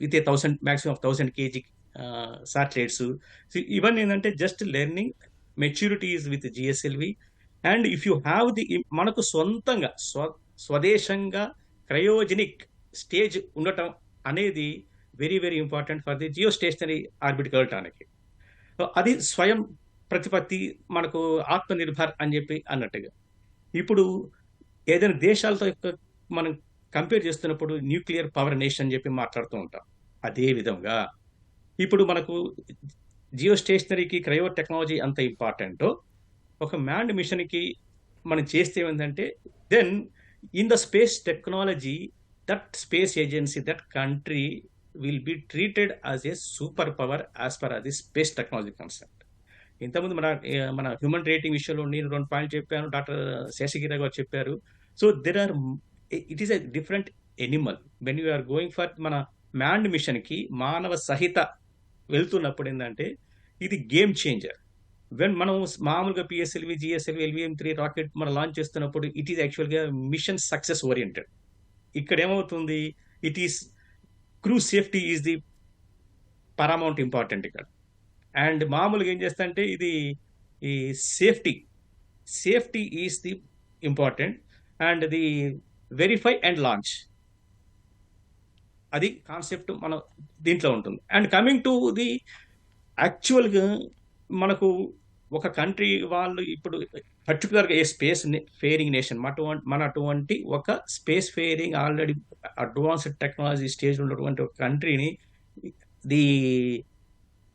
with 1000 maximum of 1000 kg satellites, ఇవన్నీ ఏంటంటే just learning. Maturity is with GSLV. And if you have the, మనకు సొంతంగా స్వదేశంగా cryogenic stage ఉండటం అనేది very very important for the geostationary ఆర్బిట్కి వెళ్ళటానికి. అది స్వయం ప్రతిపత్తి, మనకు ఆత్మనిర్భర్ అని చెప్పి అన్నట్టుగా. ఇప్పుడు ఏదైనా దేశాలతో మనం కంపేర్ చేస్తున్నప్పుడు న్యూక్లియర్ పవర్ నేషన్ అని చెప్పి మాట్లాడుతూ ఉంటాం. అదే విధంగా ఇప్పుడు మనకు జియో స్టేషనరీకి క్రయో టెక్నాలజీ అంత ఇంపార్టెంటో ఒక మ్యాన్డ్ మిషన్కి మనం చేస్తే ఏంటంటే then in the space technology that space agency, that country will be treated as a super power as per అది స్పేస్ టెక్నాలజీ కాన్సెప్ట్. ఇంతకుముందు మన హ్యూమన్ రేటింగ్ విషయంలో నేను 2 పాయింట్లు చెప్పాను, డాక్టర్ శేషగిరి గారు చెప్పారు. So there are, it is a different animal when you are going for మన మ్యాన్డ్ మిషన్కి మానవ సహిత వెళ్తున్నప్పుడు ఏంటంటే ఇది గేమ్ చేంజర్. వెన్ మనం మామూలుగా పిఎస్ఎల్వి, జిఎస్ఎల్వి, LVM-3 రాకెట్ మనం లాంచ్ చేస్తున్నప్పుడు ఇట్ ఈస్ యాక్చువల్గా మిషన్ సక్సెస్ ఓరియంటెడ్. ఇక్కడ ఏమవుతుంది, it is crew safety is the Paramount important ఇక్కడ. అండ్ మామూలుగా ఏం చేస్తా ఇది ఈ safety is the important and the verify and launch, అది కాన్సెప్ట్ మన దీంట్లో ఉంటుంది. అండ్ కమింగ్ టు ది యాక్చువల్గా మనకు ఒక కంట్రీ వాళ్ళు ఇప్పుడు పర్టికులర్గా ఏ స్పేస్ ఫేరింగ్ నేషన్ మన అటువంటి ఒక space faring already advanced technology stage ఉన్నటువంటి ఒక కంట్రీని ది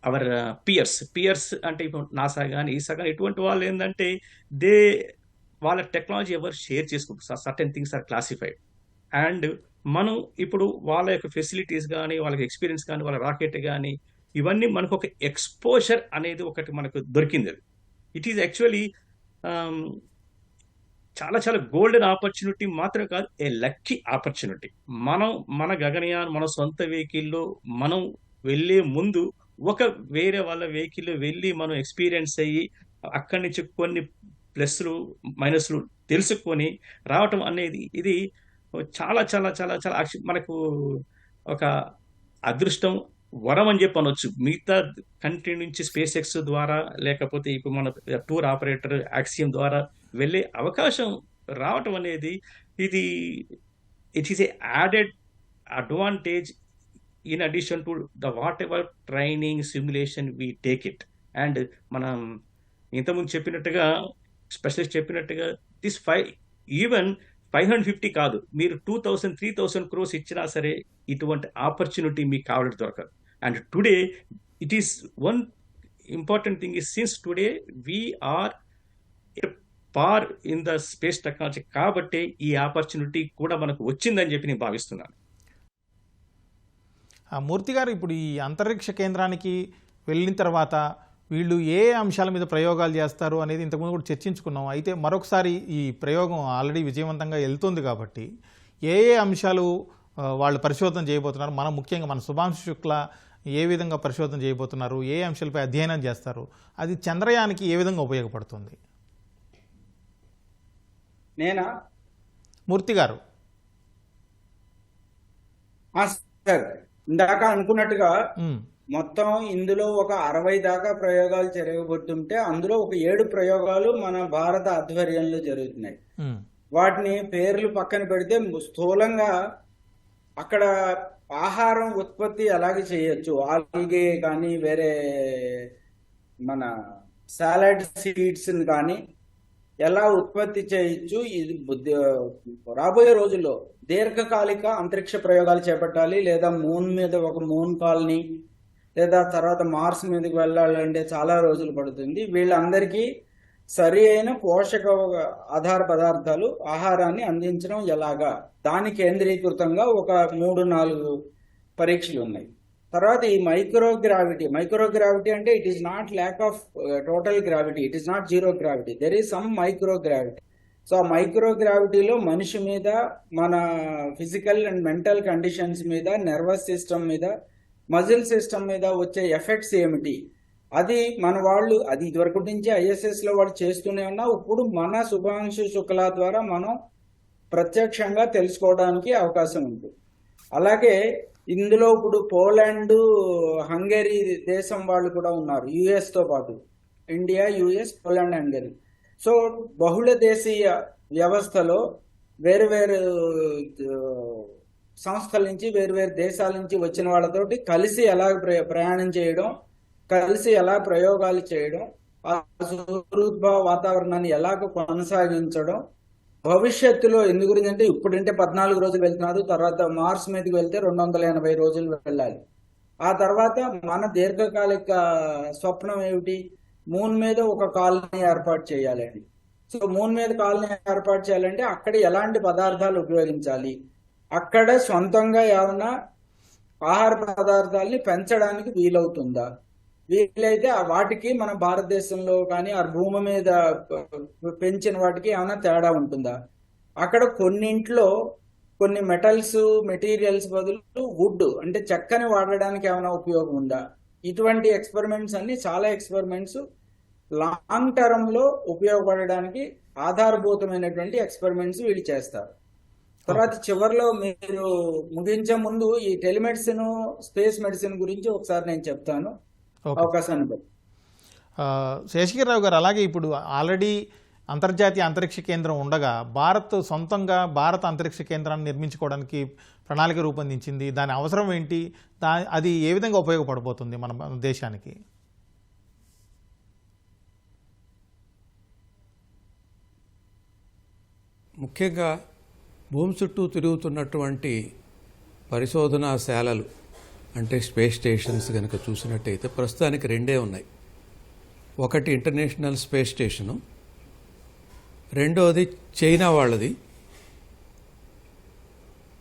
అవర్ పియర్స్ అంటే ఇప్పుడు నాసా కానీ ఈసా కానీ ఇటువంటి వాళ్ళు ఏంటంటే వాళ్ళ టెక్నాలజీ ఎవరు షేర్ చేసుకుంటారు. Certain things are classified. And మనం ఇప్పుడు వాళ్ళ యొక్క ఫెసిలిటీస్ కానీ, వాళ్ళకి ఎక్స్పీరియన్స్ కానీ, వాళ్ళ రాకెట్ కానీ, ఇవన్నీ మనకు ఒక ఎక్స్పోజర్ అనేది ఒకటి మనకు దొరికింది. అది ఇట్ ఈజ్ యాక్చువల్లీ చాలా చాలా గోల్డెన్ ఆపర్చునిటీ మాత్రమే కాదు, ఏ లక్కీ ఆపర్చునిటీ. మన గగనయాన్ మన సొంత వెహికల్లో మనం వెళ్ళే ముందు ఒక వేరే వాళ్ళ వెహికల్లో వెళ్ళి మనం ఎక్స్పీరియన్స్ అయ్యి అక్కడి నుంచి కొన్ని ప్లస్లు మైనస్లు తెలుసుకొని రావటం అనేది ఇది చాలా చాలా చాలా చాలా మనకు ఒక అదృష్టం, వరం అని చెప్పి అనొచ్చు. మిగతా కంట్రీ నుంచి స్పేస్ ఎక్స్ ద్వారా లేకపోతే ఇప్పుడు మన టూర్ ఆపరేటర్ యాక్సియం ద్వారా వెళ్ళే అవకాశం రావటం అనేది ఇది it is a added advantage in addition to the whatever training simulation we take it. And మనం ఇంతకుముందు చెప్పినట్టుగా స్పెషలిస్ట్ చెప్పినట్టుగా దిస్ ఈవెన్ 550 కాదు, మీరు 2,000-3,000 crores ఇచ్చినా సరే ఇటువంటి ఆపర్చునిటీ మీకు కావాలంటే దొరకదు. And today it is one important thing is since today we are par in the space technology కాబట్టి ఈ ఆపర్చునిటీ కూడా మనకు వచ్చిందని చెప్పి నేను భావిస్తున్నాను. మూర్తి గారు, ఇప్పుడు ఈ అంతరిక్ష కేంద్రానికి వెళ్ళిన తర్వాత వీళ్ళు ఏ అంశాల మీద ప్రయోగాలు చేస్తారు అనేది ఇంతకుముందు కూడా చర్చించుకున్నాం. అయితే మరొకసారి ఈ ప్రయోగం ఆల్రెడీ విజయవంతంగా వెళ్తుంది కాబట్టి ఏ అంశాలు వాళ్ళు పరిశోధన చేయబోతున్నారు, మనం ముఖ్యంగా మన శుభాంశు శుక్ల ఏ విధంగా పరిశోధన చేయబోతున్నారు, ఏ అంశాలపై అధ్యయనం చేస్తారు, అది చంద్రయానికి ఏ విధంగా ఉపయోగపడుతుంది? నేనా మూర్తి గారు? సార్, ఇందాక అనుకున్నట్టుగా మొత్తం ఇందులో ఒక 60 దాకా ప్రయోగాలు జరగబోతుంటే అందులో ఒక 7 ప్రయోగాలు మన భారత ఆధ్వర్యంలో జరుగుతున్నాయి. వాటిని పేర్లు పక్కన పెడితే స్థూలంగా అక్కడ ఆహారం ఉత్పత్తి ఎలాగే చేయొచ్చు, ఆల్గే కానీ వేరే మన సాలడ్ సీడ్స్ కానీ ఎలా ఉత్పత్తి చేయొచ్చు, ఇది రాబోయే రోజుల్లో దీర్ఘకాలిక అంతరిక్ష ప్రయోగాలు చేపట్టాలి, లేదా మూన్ మీద ఒక మూన్ కాలనీ, లేదా తర్వాత మార్స్ మీదకి వెళ్ళాలంటే చాలా రోజులు పడుతుంది. వీళ్ళందరికీ సరి అయిన పోషక ఆధార పదార్థాలు ఆహారాన్ని అందించడం ఎలాగా, దాని కేంద్రీకృతంగా ఒక 3-4 పరీక్షలు ఉన్నాయి. తర్వాత ఈ మైక్రోగ్రావిటీ అంటే it is not lack of total gravity, it is not zero gravity, there is some microgravity. So ఆ మైక్రోగ్రావిటీలో మనిషి మీద, మన ఫిజికల్ అండ్ మెంటల్ కండిషన్స్ మీద, నర్వస్ సిస్టమ్ మీద, మజిల్ సిస్టమ్ మీద వచ్చే ఎఫెక్ట్స్ ఏమిటి, అది మన వాళ్ళు అది ఇదివరకు నుంచి ఐఎస్ఎస్ లో వాళ్ళు చేస్తూనే ఉన్నా, ఇప్పుడు మన శుభాంశు శుక్లా ద్వారా మనం ప్రత్యక్షంగా తెలుసుకోవడానికి అవకాశం ఉంది. అలాగే ఇందులో ఇప్పుడు పోలాండ్, హంగరీ దేశం వాళ్ళు కూడా ఉన్నారు, యుఎస్ తో పాటు. India, US, Poland, Hungary. So బహుళ దేశీయ వ్యవస్థలో వేరు వేరు సంస్థల నుంచి, వేరు వేరు దేశాల నుంచి వచ్చిన వాళ్ళతోటి కలిసి ఎలా ప్రయాణం చేయడం, కలిసి ఎలా ప్రయోగాలు చేయడం, ఆ సుహృద్భావ వాతావరణాన్ని ఎలాగ కొనసాగించడం, భవిష్యత్తులో ఎందు గురించి అంటే ఇప్పుడంటే 14 రోజులు వెళ్తున్నారు, తర్వాత మార్స్ మీదకి వెళ్తే 280 రోజులు వెళ్ళాలి. ఆ తర్వాత మన దీర్ఘకాలిక స్వప్నం ఏమిటి, మూన్ మీద ఒక కాలనీ ఏర్పాటు చేయాలండి. సో మూన్ మీద కాలనీ ఏర్పాటు చేయాలంటే అక్కడ ఎలాంటి పదార్థాలు ఉపయోగించాలి, అక్కడ సొంతంగా ఏమన్నా ఆహార పదార్థాలని పెంచడానికి వీలవుతుందా, వీలైతే వాటికి మన భారతదేశంలో కానీ ఆ భూమి మీద పెంచిన వాటికి ఏమైనా తేడా ఉంటుందా, అక్కడ కొన్నింట్లో కొన్ని మెటీరియల్స్ బదులు వుడ్ అంటే చెక్కని వాడడానికి ఏమైనా ఉపయోగం ఉందా, ఇటువంటి ఎక్స్పెరిమెంట్స్ అన్ని, చాలా ఎక్స్పెరిమెంట్స్ లాంగ్ టర్మ్ లో ఉపయోగపడడానికి ఆధారభూతమైనటువంటి ఎక్స్పెరిమెంట్స్ వీళ్ళు చేస్తారు. తర్వాత చివరిలో మీరు ముగించే ముందు ఈ టెలిమెడిసిన్, స్పేస్ మెడిసిన్ గురించి ఒకసారి నేను చెప్తాను అవకాశాన్ని బట్టి. శేషగిరిరావు గారు, అలాగే ఇప్పుడు ఆల్రెడీ అంతర్జాతీయ అంతరిక్ష కేంద్రం ఉండగా సొంతంగా భారత అంతరిక్ష కేంద్రాన్ని నిర్మించుకోవడానికి ప్రణాళిక రూపొందించింది. దాని అవసరం ఏంటి, అది ఏ విధంగా ఉపయోగపడబోతుంది మన దేశానికి? ముఖ్యంగా భూమి చుట్టూ తిరుగుతున్నటువంటి పరిశోధనాశాలలు అంటే స్పేస్ స్టేషన్స్ కనుక చూసినట్టయితే ప్రస్తుతానికి 2 ఉన్నాయి. ఒకటి ఇంటర్నేషనల్ స్పేస్ స్టేషను, రెండవది చైనా వాళ్ళది.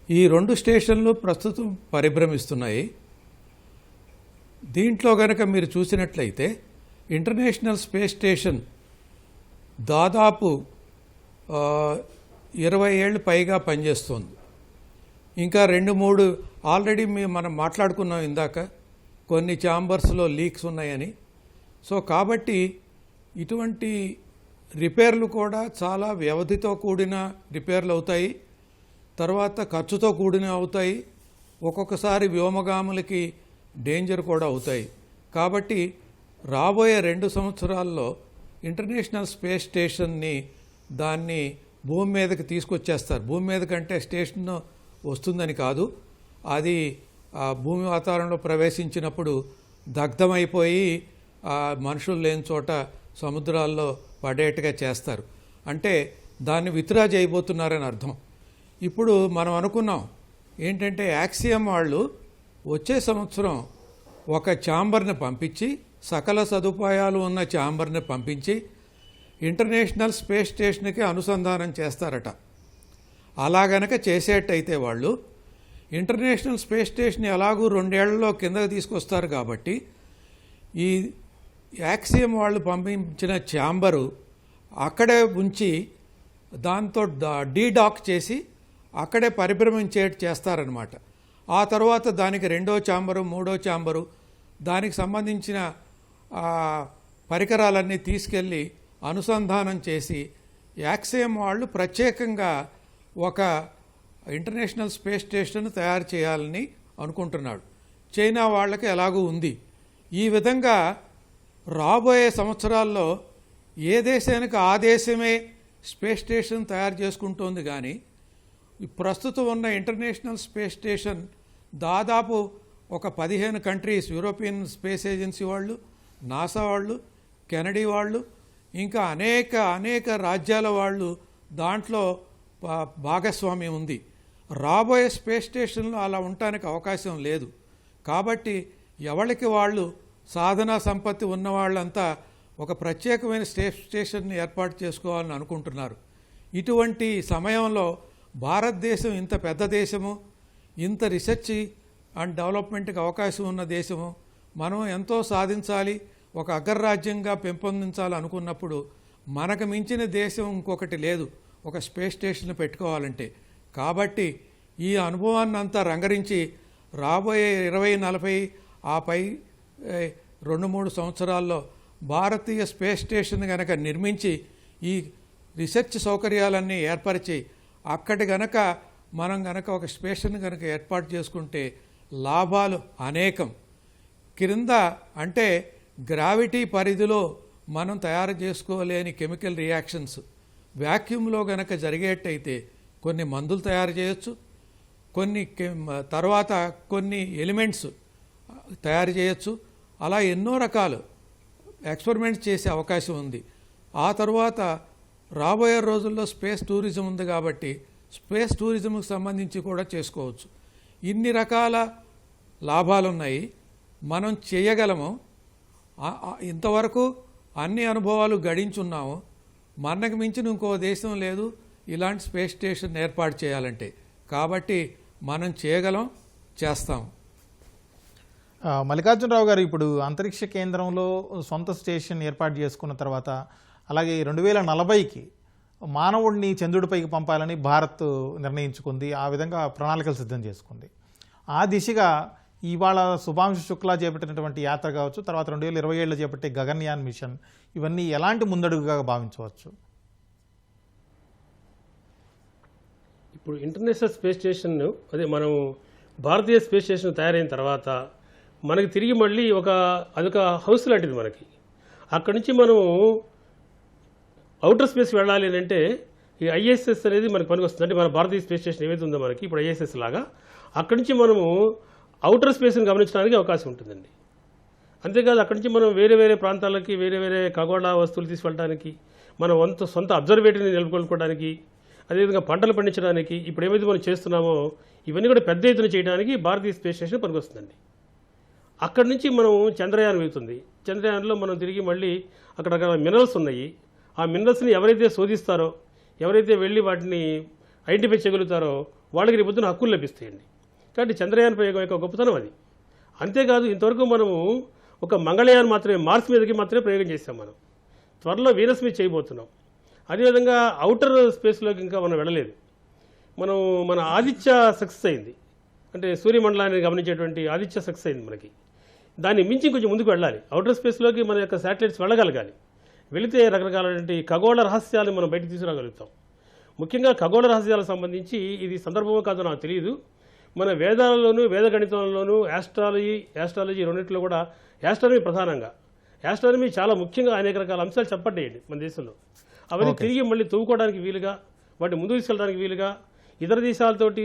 ఈ 2 స్టేషన్లు ప్రస్తుతం పరిభ్రమిస్తున్నాయి. దీంట్లో కనుక మీరు చూసినట్లయితే ఇంటర్నేషనల్ స్పేస్ స్టేషన్ దాదాపు 20 ఏళ్ళు పైగా పనిచేస్తుంది. ఇంకా 2-3 ఆల్రెడీ మనం మాట్లాడుకున్నాం ఇందాక, కొన్ని ఛాంబర్స్లో లీక్స్ ఉన్నాయని. సో కాబట్టి ఇటువంటి రిపేర్లు కూడా చాలా వ్యవధితో కూడిన రిపేర్లు అవుతాయి, తర్వాత ఖర్చుతో కూడిన అవుతాయి, ఒక్కొక్కసారి వ్యోమగాములకి డేంజర్ కూడా అవుతాయి. కాబట్టి రాబోయే 2 సంవత్సరాల్లో ఇంటర్నేషనల్ స్పేస్ స్టేషన్ని దాన్ని భూమి మీదకి తీసుకొచ్చేస్తారు. భూమి మీద కంటే స్టేషన్ వస్తుందని కాదు, అది ఆ భూమి వాతావరణంలో ప్రవేశించినప్పుడు దగ్ధమైపోయి మనుషులు లేని చోట సముద్రాల్లో పడేట్టుగా చేస్తారు. అంటే దాన్ని విత్డ్రా చేయబోతున్నారని అర్థం. ఇప్పుడు మనం అనుకున్నాం ఏంటంటే యాక్సియం వాళ్ళు వచ్చే సంవత్సరం ఒక ఛాంబర్ని పంపించి, సకల సదుపాయాలు ఉన్న ఛాంబర్ని పంపించి ఇంటర్నేషనల్ స్పేస్ స్టేషన్కి అనుసంధానం చేస్తారట. అలా గనక చేసేటైతే వాళ్ళు ఇంటర్నేషనల్ స్పేస్ స్టేషన్ ఎలాగూ 2 ఏళ్లలో కిందకి తీసుకొస్తారు కాబట్టి ఈ యాక్సియం వాళ్ళు పంపించిన ఛాంబరు అక్కడే ఉంచి దాంతో డీడాక్ చేసి అక్కడే పరిభ్రమించేట్టు చేస్తారనమాట. ఆ తర్వాత దానికి 2వ ఛాంబరు 3వ ఛాంబరు దానికి సంబంధించిన పరికరాలన్నీ తీసుకెళ్ళి అనుసంధానం చేసి యాక్సియం వాళ్ళు ప్రత్యేకంగా ఒక ఇంటర్నేషనల్ స్పేస్ స్టేషన్ తయారు చేయాలని అనుకుంటున్నాడు. చైనా వాళ్ళకి ఎలాగూ ఉంది. ఈ విధంగా రాబోయే సంవత్సరాల్లో ఏ దేశానికి ఆ దేశమే స్పేస్ స్టేషన్ తయారు చేసుకుంటోంది. కానీ ప్రస్తుతం ఉన్న ఇంటర్నేషనల్ స్పేస్ స్టేషన్ దాదాపు ఒక 15 కంట్రీస్, యూరోపియన్ స్పేస్ ఏజెన్సీ వాళ్ళు, నాసా వాళ్ళు, కెనడీ వాళ్ళు, ఇంకా అనేక రాజ్యాల వాళ్ళు దాంట్లో భాగస్వామ్యం ఉంది. రాబోయే స్పేస్ స్టేషన్లో అలా ఉండటానికి అవకాశం లేదు. కాబట్టి ఎవరికి వాళ్ళు సాధనా సంపత్తి ఉన్న వాళ్ళంతా ఒక ప్రత్యేకమైన స్పేస్ స్టేషన్ని ఏర్పాటు చేసుకోవాలని అనుకుంటున్నారు. ఇటువంటి సమయంలో భారతదేశం ఇంత పెద్ద దేశము, ఇంత రీసెర్చ్ అండ్ డెవలప్మెంట్కి అవకాశం ఉన్న దేశము, మనం ఎంతో సాధించాలి, ఒక అగ్రరాజ్యంగా పెంపొందించాలి అనుకున్నప్పుడు మనకు మించిన దేశం ఇంకొకటి లేదు ఒక స్పేస్ స్టేషన్ పెట్టుకోవాలంటే. కాబట్టి ఈ అనుభవాన్ని అంతా రంగరించి రాబోయే 20-40 ఆపై 2-3 సంవత్సరాల్లో భారతీయ స్పేస్ స్టేషన్ కనుక నిర్మించి ఈ రీసెర్చ్ సౌకర్యాలన్నీ ఏర్పరిచి అక్కడి గనక మనం గనక ఒక స్టేషన్ కనుక ఏర్పాటు చేసుకుంటే లాభాలు అనేకం. క్రింద అంటే గ్రావిటీ పరిధిలో మనం తయారు చేసుకోలేని కెమికల్ రియాక్షన్స్ వ్యాక్యూమ్లో గనక జరిగేటైతే కొన్ని మందులు తయారు చేయొచ్చు, తర్వాత కొన్ని ఎలిమెంట్స్ తయారు చేయొచ్చు. అలా ఎన్నో రకాలు ఎక్స్పెరిమెంట్స్ చేసే అవకాశం ఉంది. ఆ తర్వాత రాబోయే రోజుల్లో స్పేస్ టూరిజం ఉంది కాబట్టి స్పేస్ టూరిజంకి సంబంధించి కూడా చేసుకోవచ్చు. ఇన్ని రకాల లాభాలున్నాయి, మనం చేయగలము. ఇంతవరకు అన్ని అనుభవాలు గడించున్నాము. మనకు మించిన ఇంకో దేశం లేదు ఇలాంటి స్పేస్ స్టేషన్ ఏర్పాటు చేయాలంటే. కాబట్టి మనం చేయగలం, చేస్తాం. మల్లికార్జునరావు గారు, ఇప్పుడు అంతరిక్ష కేంద్రంలో సొంత స్టేషన్ ఏర్పాటు చేసుకున్న తర్వాత అలాగే 2040కి మానవుడిని చంద్రుడిపైకి పంపాలని భారత్ నిర్ణయించుకుంది. ఆ విధంగా ప్రణాళికలు సిద్ధం చేసుకుంది. ఆ దిశగా ఇవాళ శుభాంశు శుక్లా చేపట్టినటువంటి యాత్ర కావచ్చు, తర్వాత 2027లో చేపట్టే గగన్యాన్ మిషన్, ఇవన్నీ ఎలాంటి ముందడుగుగా భావించవచ్చు? ఇప్పుడు ఇంటర్నేషనల్ స్పేస్ స్టేషన్ అదే మనం భారతీయ స్పేస్ స్టేషన్ తయారైన తర్వాత మనకి తిరిగి మళ్ళీ అదొక హౌస్ లాంటిది మనకి. అక్కడి నుంచి మనము అవుటర్ స్పేస్ వెళ్ళాలి అని అంటే ఈ ఐఎస్ఎస్ అనేది మనకు పనికి వస్తుంది. అంటే మన భారతీయ స్పేస్ స్టేషన్ ఏవైతే ఉందో మనకి ఇప్పుడు ఐఎస్ఎస్ లాగా అక్కడి నుంచి మనము అవుటర్ స్పేస్ని గమనించడానికి అవకాశం ఉంటుందండి. అంతేకాదు అక్కడి నుంచి మనం వేరే వేరే ప్రాంతాలకి వేరే ఖగోళ వస్తువులు తీసుకెళ్ళడానికి, మన సొంత అబ్జర్వేటరీని నిలుపుకోవడానికి, అదేవిధంగా పంటలు పండించడానికి ఇప్పుడు ఏమైతే మనం చేస్తున్నామో ఇవన్నీ కూడా పెద్ద ఎత్తున చేయడానికి భారతీయ స్పేస్ స్టేషన్ పనికొస్తుందండి. అక్కడి నుంచి మనం చంద్రయాన్ వెళ్తుంది. చంద్రయాన్లో మనం తిరిగి మళ్ళీ అక్కడ మినరల్స్ ఉన్నాయి. ఆ మినరల్స్ని ఎవరైతే శోధిస్తారో, ఎవరైతే వెళ్ళి వాటిని ఐడెంటిఫై చేయగలుగుతారో వాళ్ళకి రేపొద్దున హక్కులు లభిస్తాయండి. కాబట్టి చంద్రయాన్ ప్రయోగం యొక్క గొప్పతనం అది. అంతేకాదు ఇంతవరకు మనము ఒక మంగళయాన్ మాత్రమే, మార్స్ మీదకి మాత్రమే ప్రయోగం చేస్తాం. మనం త్వరలో వీనస్ మీద చేయబోతున్నాం. అదేవిధంగా అవుటర్ స్పేస్లోకి ఇంకా మనం వెళ్ళలేదు. మన ఆదిత్య సక్సెస్ అయింది, అంటే సూర్యమండలాన్ని గమనించేటువంటి ఆదిత్య సక్సెస్ అయింది మనకి. దాన్ని మించి కొంచెం ముందుకు వెళ్ళాలి. అవుటర్ స్పేస్లోకి మన యొక్క శాటిలైట్స్ వెళ్ళగలగాలి. వెళితే రకరకాలైన ఖగోళ రహస్యాలు మనం బయటకు తీసుకురాగలుగుతాం. ముఖ్యంగా ఖగోళ రహస్యాలకు సంబంధించి ఇది సందర్భమో కాదో నాకు తెలియదు. మన వేదాలలోనూ వేద గణితంలోనూ యాస్ట్రాలజీ రెండింటిలో కూడా యాస్ట్రానమీ ప్రధానంగా, యాస్ట్రానమీ చాలా ముఖ్యంగా అనేక రకాల అంశాలు చెప్పండి మన దేశంలో. అవన్నీ తిరిగి మళ్ళీ తవ్వుకోవడానికి వీలుగా, వాటిని ముందుకు తీసుకెళ్ళడానికి వీలుగా, ఇతర దేశాలతోటి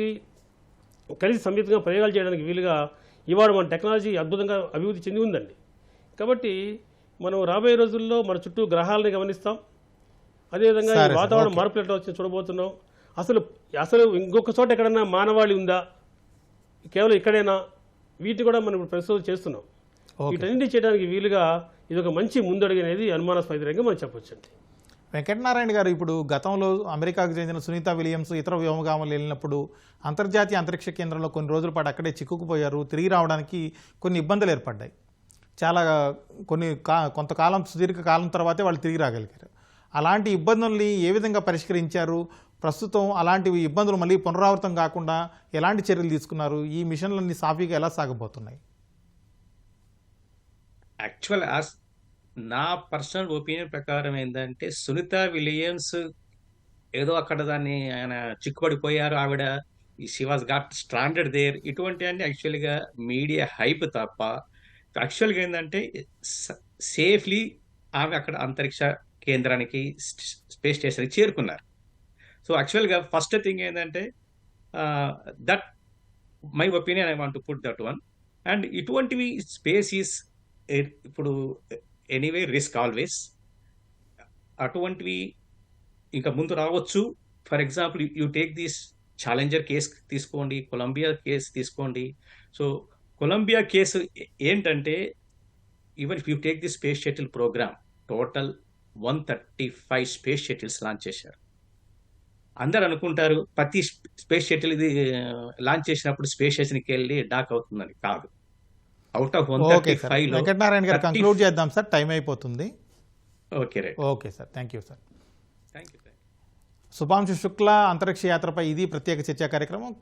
కలిసి సంయుక్తంగా ప్రయోగాలు చేయడానికి వీలుగా ఇవాళ మన టెక్నాలజీ అద్భుతంగా అభివృద్ధి చెంది ఉందండి. కాబట్టి మనం రాబోయే రోజుల్లో మన చుట్టూ గ్రహాలని గమనిస్తాం. అదేవిధంగా ఈ వాతావరణ మార్పులు ఎట్లా వచ్చి చూడబోతున్నాం. అసలు ఇంకొక చోట ఎక్కడన్నా మానవాళి ఉందా, కేవలం ఇక్కడైనా, వీటిని కూడా మనం ఇప్పుడు పరిశోధన చేస్తున్నాం. వీటన్నింటి చేయడానికి వీలుగా ఇది ఒక మంచి ముందడుగు అనేది అనుమానాస్పదంగా మనం చెప్పొచ్చండి. వెంకటనారాయణ గారు, ఇప్పుడు గతంలో అమెరికాకు చెందిన సునీత విలియమ్స్ ఇతర వ్యోమగాములు వెళ్ళినప్పుడు అంతర్జాతీయ అంతరిక్ష కేంద్రంలో కొన్ని రోజుల పాటు అక్కడే చిక్కుకుపోయారు. తిరిగి రావడానికి కొన్ని ఇబ్బందులు ఏర్పడ్డాయి. చాలా కొంతకాలం సుదీర్ఘ కాలం తర్వాతే వాళ్ళు తిరిగి రాగలిగారు. అలాంటి ఇబ్బందుల్ని ఏ విధంగా పరిష్కరించారు? ప్రస్తుతం అలాంటి ఇబ్బందులు మళ్ళీ పునరావృతం కాకుండా ఎలాంటి చర్యలు తీసుకున్నారు? ఈ మిషన్లన్నీ సాఫీగా ఎలా సాగబోతున్నాయి? యాక్చువల్ నా పర్సనల్ ఒపీనియన్ ప్రకారం ఏంటంటే, సునీత విలియమ్స్ ఏదో అక్కడ దాన్ని ఆయన చిక్కుపడిపోయారు, ఆవిడ she was got stranded there, ఇటువంటి అన్ని యాక్చువల్గా మీడియా హైప్ తప్ప, యాక్చువల్గా ఏంటంటే సేఫ్లీ ఆమె అక్కడ అంతరిక్ష కేంద్రానికి స్పేస్ స్టేషన్కి చేరుకున్నారు. సో యాక్చువల్గా ఫస్ట్ థింగ్ ఏంటంటే that my opinion, I want to put that one. And ఇటువంటివి స్పేస్ ఈస్ ఇప్పుడు ఎనీవే రిస్క్ ఆల్వేస్. అటువంటివి ఇంకా ముందు రావచ్చు. For example you take this Challenger case తీసుకోండి, కొలంబియా కేసు తీసుకోండి. సో కొలంబియా కేసు ఏంటంటే, even if you take the space shuttle program, total 135 space shuttles launch చేశారు. అందరు అనుకుంటారు ప్రతి స్పేస్ షటిల్ ఇది లాంచ్ చేసినప్పుడు స్పేస్ స్టేషన్కి వెళ్ళి డాక్ అవుతుందని. కాదు. అవుట్ ఆఫ్ ఓకే సార్, 135 లో వెంకటనారాయణ గారు కంక్లూడ్ చేద్దాం సార్, టైం అయిపోతుంది. Okay right. Okay sir, thank you sir. Thank you. Shubhanshu Shukla అంతరిక్ష యాత్రపై ఇది ప్రత్యేక చర్చా కార్యక్రమం.